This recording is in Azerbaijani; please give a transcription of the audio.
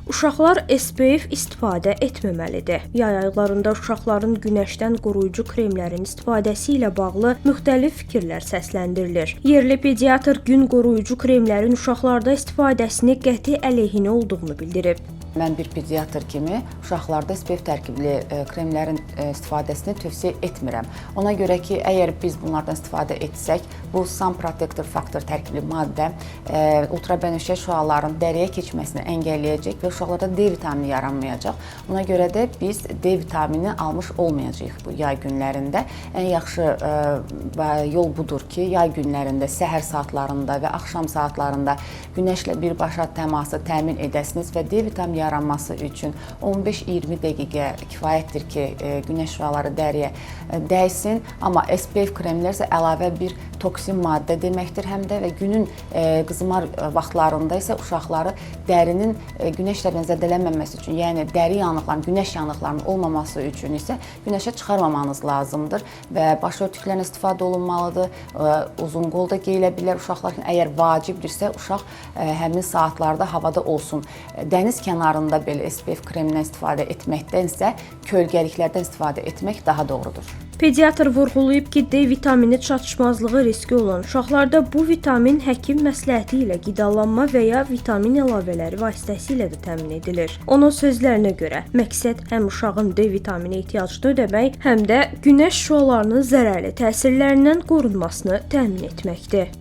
Uşaqlar SPF istifadə etməməlidir. Yay aylarında uşaqların günəşdən qoruyucu kremlərin istifadəsi ilə bağlı müxtəlif fikirlər səsləndirilir. Yerli pediatr gün qoruyucu kremlərin uşaqlarda istifadəsini qəti əleyhinə olduğunu bildirib. Mən bir pediatr kimi uşaqlarda SPF tərkibli kremlərin istifadəsini tövsiyə etmirəm. Ona görə ki, əgər biz bunlardan istifadə etsək, bu Sun Protector Factor tərkibli maddə ultrabənövşəyi şüaların dəriyə keçməsini əngəlləyəcək və uşaqlarda D vitamini yaranmayacaq. Ona görə də biz D vitamini almış olmayacağıq bu yay günlərində. Ən yaxşı yol budur ki, yay günlərində, səhər saatlarında və axşam saatlarında günəşlə birbaşa təması təmin edəsiniz və D vitamini yaranması üçün 15-20 dəqiqə kifayətdir ki, günəş şüaları dəriyə dəysin. Amma SPF kremlər isə əlavə bir toksin maddə deməkdir həm də və günün qızmar vaxtlarında isə uşaqları dərinin günəş tərəfindən zədələnməməsi üçün, yəni dəri yanıqlarının, günəş yanıqlarının olmaması üçün isə günəşə çıxarmamanız lazımdır və başörtüklərlə istifadə olunmalıdır. Uzun qol da geyilə bilər uşaqlar üçün. Əgər vacibdirsə, uşaq həmin saatlarda havada olsun. Dəniz kənarında belə SPF kremindən istifadə etməkdənsə, kölgəliklərdən istifadə etmək daha doğrudur. Pediatr vurğulayıb ki, D vitamini çatışmazlığı riski olan uşaqlarda bu vitamin həkim məsləhəti ilə qidalanma və ya vitamin əlavələri vasitəsilə də təmin edilir. Onun sözlərinə görə, məqsəd həm uşağın D vitamini ehtiyacını ödəmək, həm də günəş şüalarının zərərli təsirlərindən qorunmasını təmin etməkdir.